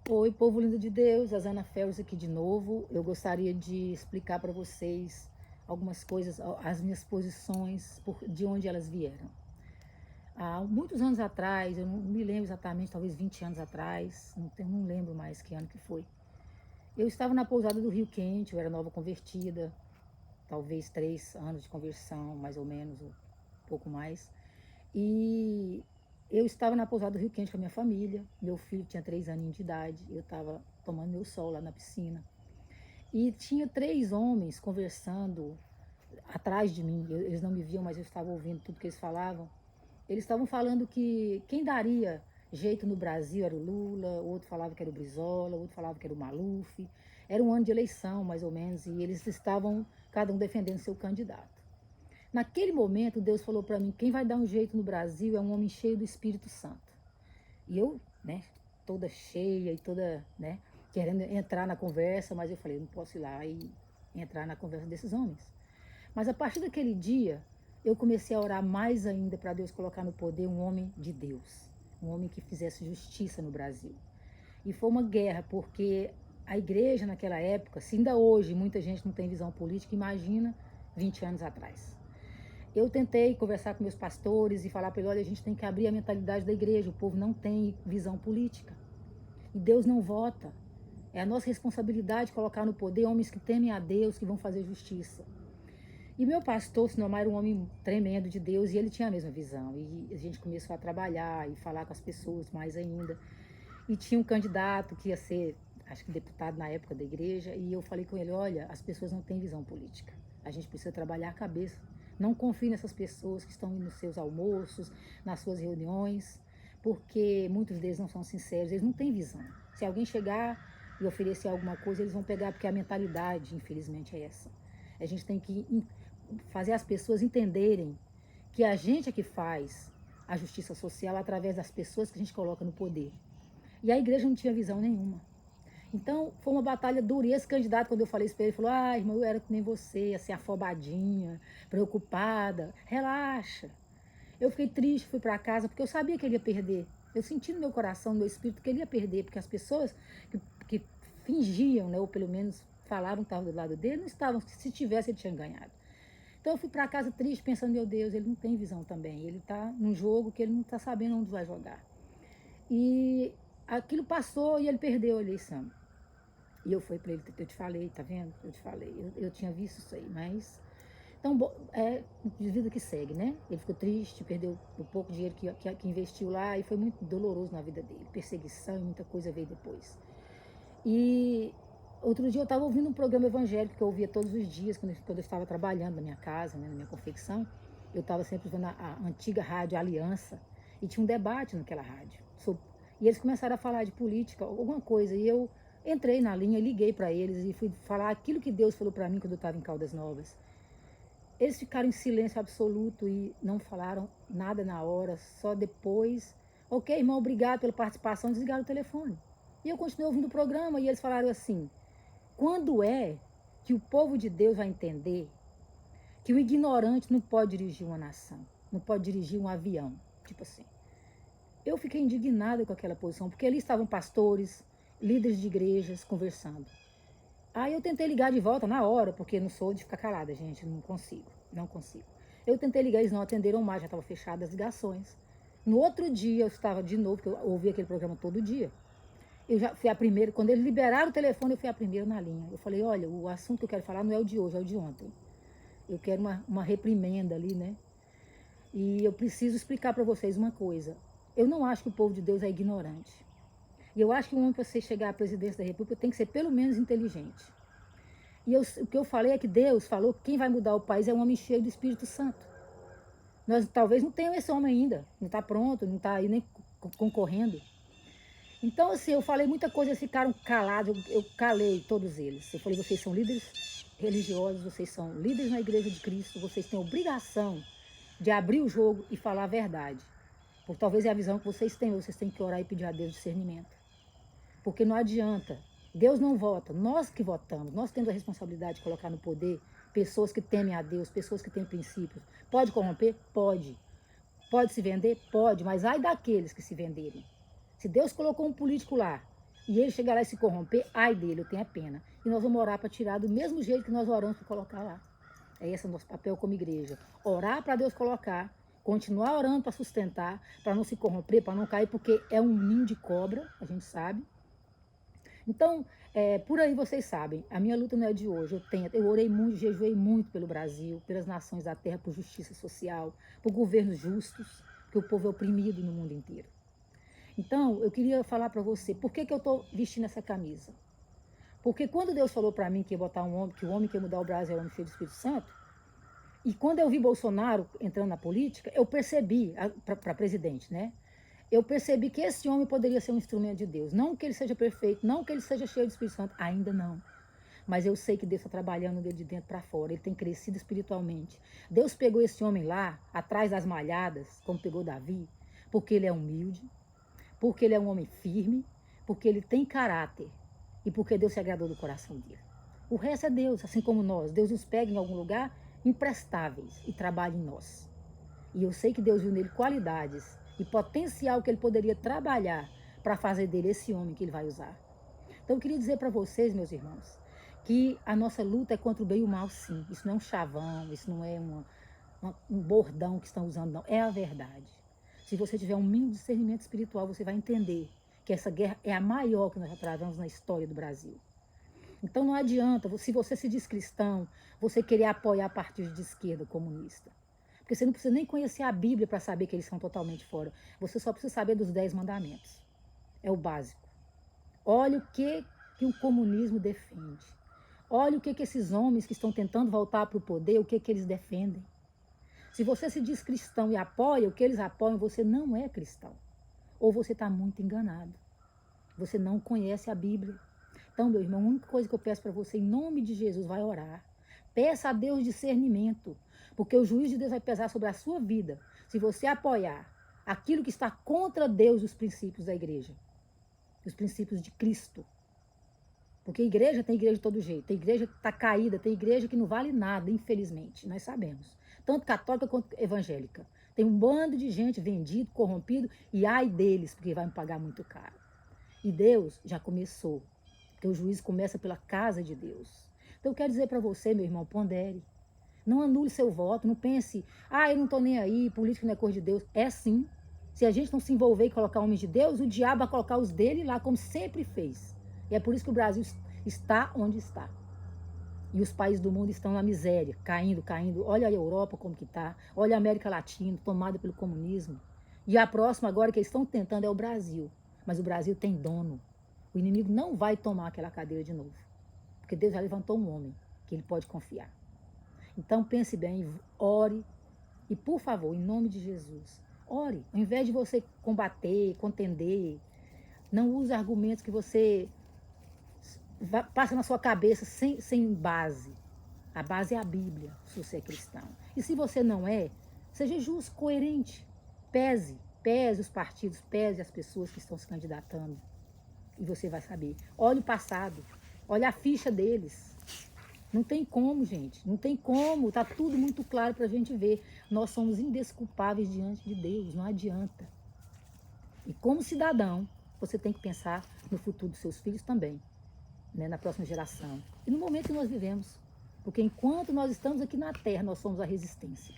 Oi, povo lindo de Deus, a Zana Ferros aqui de novo. Eu gostaria de explicar para vocês algumas coisas, as minhas posições, de onde elas vieram. Há muitos anos atrás, eu não me lembro exatamente, talvez 20 anos atrás, não lembro mais que ano que foi. Eu estava na pousada do Rio Quente, eu era nova convertida, talvez 3 anos de conversão, mais ou menos, ou um pouco mais. E eu estava na pousada do Rio Quente com a minha família. Meu filho tinha 3 aninhos de idade. Eu estava tomando meu sol lá na piscina. E tinha 3 homens conversando atrás de mim. Eles não me viam, mas eu estava ouvindo tudo que eles falavam. Eles estavam falando que quem daria jeito no Brasil era o Lula, o outro falava que era o Brizola, o outro falava que era o Maluf. Era um ano de eleição, mais ou menos, e eles estavam cada um defendendo seu candidato. Naquele momento, Deus falou para mim: quem vai dar um jeito no Brasil é um homem cheio do Espírito Santo. E eu, né, toda cheia e toda, né, querendo entrar na conversa, mas eu falei: não posso ir lá e entrar na conversa desses homens. Mas a partir daquele dia, eu comecei a orar mais ainda para Deus colocar no poder um homem de Deus, um homem que fizesse justiça no Brasil. E foi uma guerra, porque a igreja naquela época, se ainda hoje muita gente não tem visão política, imagina 20 anos atrás. Eu tentei conversar com meus pastores e falar para eles: olha, a gente tem que abrir a mentalidade da igreja, o povo não tem visão política. E Deus não vota. É a nossa responsabilidade colocar no poder homens que temem a Deus, que vão fazer justiça. E meu pastor, Sinomar, era um homem tremendo de Deus e ele tinha a mesma visão. E a gente começou a trabalhar e falar com as pessoas mais ainda. E tinha um candidato que ia ser, acho que deputado na época da igreja, e eu falei com ele: olha, as pessoas não têm visão política. A gente precisa trabalhar a cabeça. Não confie nessas pessoas que estão indo nos seus almoços, nas suas reuniões, porque muitos deles não são sinceros, eles não têm visão. Se alguém chegar e oferecer alguma coisa, eles vão pegar, porque a mentalidade, infelizmente, é essa. A gente tem que fazer as pessoas entenderem que a gente é que faz a justiça social através das pessoas que a gente coloca no poder. E a igreja não tinha visão nenhuma. Então, foi uma batalha dura. E esse candidato, quando eu falei isso para ele, falou: ah, irmão, eu era que nem você, assim, afobadinha, preocupada. Relaxa. Eu fiquei triste, fui para casa, porque eu sabia que ele ia perder. Eu senti no meu coração, no meu espírito, que ele ia perder, porque as pessoas que fingiam, né, ou pelo menos falavam que estavam do lado dele, não estavam. Se tivesse, ele tinha ganhado. Então, eu fui para casa triste, pensando: meu Deus, ele não tem visão também. Ele está num jogo que ele não está sabendo onde vai jogar. E aquilo passou e ele perdeu a eleição. E eu fui para ele: eu te falei, tá vendo? Eu te falei, eu tinha visto isso aí, mas. Então, de vida que segue, né? Ele ficou triste, perdeu o pouco dinheiro que investiu lá e foi muito doloroso na vida dele. Perseguição e muita coisa veio depois. E outro dia eu estava ouvindo um programa evangélico que eu ouvia todos os dias, quando eu estava trabalhando na minha casa, né, na minha confecção. Eu estava sempre vendo a antiga rádio Aliança e tinha um debate naquela rádio. E eles começaram a falar de política, alguma coisa, e eu entrei na linha, liguei para eles e fui falar aquilo que Deus falou para mim quando eu estava em Caldas Novas. Eles ficaram em silêncio absoluto e não falaram nada na hora, só depois: ok, irmão, obrigado pela participação, desligaram o telefone. E eu continuei ouvindo o programa e eles falaram assim: quando é que o povo de Deus vai entender que o ignorante não pode dirigir uma nação, não pode dirigir um avião? Tipo assim. Eu fiquei indignada com aquela posição, porque ali estavam pastores, líderes de igrejas conversando. Aí eu tentei ligar de volta na hora, porque não sou de ficar calada, gente, não consigo, não consigo. Eu tentei ligar, eles não atenderam mais, já estavam fechadas as ligações. No outro dia eu estava de novo, porque eu ouvi aquele programa todo dia. Eu já fui a primeira, quando eles liberaram o telefone, eu fui a primeira na linha. Eu falei: olha, o assunto que eu quero falar não é o de hoje, é o de ontem. Eu quero uma reprimenda ali, né? E eu preciso explicar para vocês uma coisa. Eu não acho que o povo de Deus é ignorante. E eu acho que um homem, para você chegar à presidência da República, tem que ser pelo menos inteligente. O que eu falei é que Deus falou que quem vai mudar o país é um homem cheio do Espírito Santo. Nós talvez não tenhamos esse homem ainda, não está pronto, não está aí nem concorrendo. Então, assim, eu falei muita coisa, eles ficaram calados, eu calei todos eles. Eu falei: vocês são líderes religiosos, vocês são líderes na igreja de Cristo, vocês têm a obrigação de abrir o jogo e falar a verdade. Porque talvez é a visão que vocês têm que orar e pedir a Deus discernimento. Porque não adianta. Deus não vota, nós que votamos, nós temos a responsabilidade de colocar no poder pessoas que temem a Deus, pessoas que têm princípios. Pode corromper? Pode. Pode se vender? Pode, mas ai daqueles que se venderem. Se Deus colocou um político lá, e ele chegar lá e se corromper, ai dele, eu tenho a pena. E nós vamos orar para tirar do mesmo jeito que nós oramos para colocar lá. É esse o nosso papel como igreja. Orar para Deus colocar, continuar orando para sustentar, para não se corromper, para não cair, porque é um ninho de cobra, a gente sabe. Então, por aí vocês sabem, a minha luta não é de hoje. Eu orei muito, jejuei muito pelo Brasil, pelas nações da terra, por justiça social, por governos justos, porque o povo é oprimido no mundo inteiro. Então, eu queria falar para você, por que eu estou vestindo essa camisa? Porque quando Deus falou para mim que ia botar um homem, que o homem que ia mudar o Brasil era o homem cheio do Espírito Santo, e quando eu vi Bolsonaro entrando na política, eu percebi, para presidente, né? Eu percebi que esse homem poderia ser um instrumento de Deus. Não que ele seja perfeito, não que ele seja cheio do Espírito Santo, ainda não. Mas eu sei que Deus está trabalhando dele de dentro para fora, ele tem crescido espiritualmente. Deus pegou esse homem lá, atrás das malhadas, como pegou Davi, porque ele é humilde, porque ele é um homem firme, porque ele tem caráter e porque Deus se agradou do coração dele. O resto é Deus, assim como nós. Deus nos pega em algum lugar imprestáveis e trabalha em nós. E eu sei que Deus viu nele qualidades e potencial que ele poderia trabalhar para fazer dele esse homem que ele vai usar. Então eu queria dizer para vocês, meus irmãos, que a nossa luta é contra o bem e o mal, sim. Isso não é um chavão, isso não é um bordão que estão usando, não. É a verdade. Se você tiver um mínimo de discernimento espiritual, você vai entender que essa guerra é a maior que nós já travamos na história do Brasil. Então não adianta, se você se diz cristão, você querer apoiar partidos de esquerda comunista. Porque você não precisa nem conhecer a Bíblia para saber que eles são totalmente fora. Você só precisa saber dos 10 mandamentos. É o básico. Olha o que o comunismo defende. Olha o que esses homens que estão tentando voltar para o poder, o que eles defendem. Se você se diz cristão e apoia o que eles apoiam, você não é cristão. Ou você está muito enganado. Você não conhece a Bíblia. Então, meu irmão, a única coisa que eu peço para você, em nome de Jesus, vai orar. Peça a Deus discernimento, porque o juízo de Deus vai pesar sobre a sua vida se você apoiar aquilo que está contra Deus, os princípios da igreja, os princípios de Cristo. Porque igreja tem igreja de todo jeito, tem igreja que está caída, tem igreja que não vale nada, infelizmente, nós sabemos. Tanto católica quanto evangélica. Tem um bando de gente vendido, corrompido, e ai deles, porque vai me pagar muito caro. E Deus já começou, porque o juízo começa pela casa de Deus. Então eu quero dizer para você, meu irmão, pondere. Não anule seu voto, não pense, eu não estou nem aí, política não é coisa de Deus. É sim. Se a gente não se envolver e colocar homens de Deus, o diabo vai colocar os dele lá, como sempre fez. E é por isso que o Brasil está onde está. E os países do mundo estão na miséria, caindo, caindo. Olha a Europa como que está, olha a América Latina, tomada pelo comunismo. E a próxima agora que eles estão tentando é o Brasil. Mas o Brasil tem dono. O inimigo não vai tomar aquela cadeira de novo. Porque Deus já levantou um homem que ele pode confiar. Então pense bem, ore. E por favor, em nome de Jesus, ore. Ao invés de você combater, contender, não use argumentos que você passa na sua cabeça sem base. A base é a Bíblia, se você é cristão. E se você não é, seja justo, coerente. Pese os partidos, pese as pessoas que estão se candidatando. E você vai saber. Olha o passado, olha a ficha deles. Não tem como, gente, não tem como. Está tudo muito claro para a gente ver. Nós somos indesculpáveis diante de Deus, não adianta. E como cidadão, você tem que pensar no futuro dos seus filhos também, né, na próxima geração. E no momento que nós vivemos. Porque enquanto nós estamos aqui na terra, nós somos a resistência.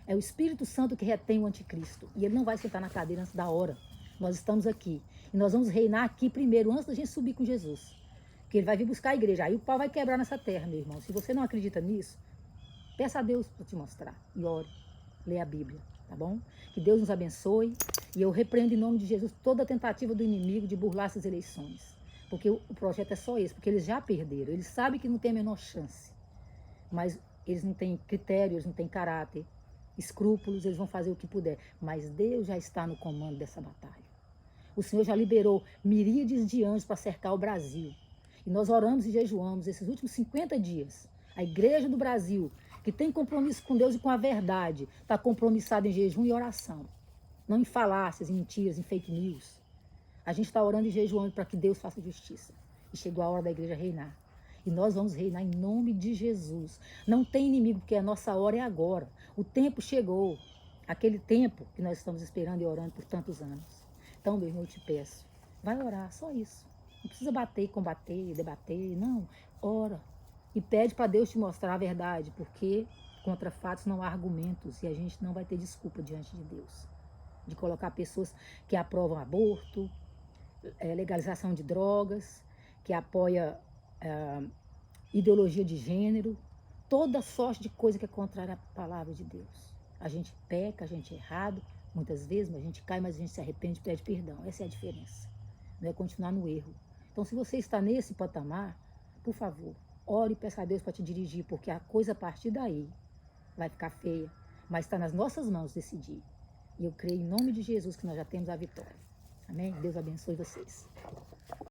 É o Espírito Santo que retém o anticristo. E ele não vai sentar na cadeira antes da hora. Nós estamos aqui. E nós vamos reinar aqui primeiro, antes da gente subir com Jesus. Porque ele vai vir buscar a igreja. Aí o pau vai quebrar nessa terra, meu irmão. Se você não acredita nisso, peça a Deus para te mostrar. E ore. Lê a Bíblia, tá bom? Que Deus nos abençoe. E eu repreendo em nome de Jesus toda a tentativa do inimigo de burlar essas eleições. Porque o projeto é só esse. Porque eles já perderam. Eles sabem que não tem a menor chance. Mas eles não têm critério, eles não têm caráter, escrúpulos, eles vão fazer o que puder. Mas Deus já está no comando dessa batalha. O Senhor já liberou miríades de anjos para cercar o Brasil. E nós oramos e jejuamos esses últimos 50 dias. A igreja do Brasil, que tem compromisso com Deus e com a verdade, está compromissada em jejum e oração. Não em falácias, em mentiras, em fake news. A gente está orando e jejuando para que Deus faça justiça. E chegou a hora da igreja reinar. E nós vamos reinar em nome de Jesus. Não tem inimigo, porque a nossa hora é agora. O tempo chegou. Aquele tempo que nós estamos esperando e orando por tantos anos. Então, meu irmão, eu te peço, vai orar, só isso. Não precisa bater, combater, debater, não. Ora e pede para Deus te mostrar a verdade, porque contra fatos não há argumentos e a gente não vai ter desculpa diante de Deus. De colocar pessoas que aprovam aborto, legalização de drogas, que apoia ideologia de gênero, toda sorte de coisa que é contrária à palavra de Deus. A gente peca, a gente é errado, muitas vezes, mas a gente cai, mas a gente se arrepende e pede perdão. Essa é a diferença. Não é continuar no erro. Então, se você está nesse patamar, por favor, ore e peça a Deus para te dirigir, porque a coisa a partir daí vai ficar feia, mas está nas nossas mãos decidir. E eu creio em nome de Jesus que nós já temos a vitória. Amém? Deus abençoe vocês.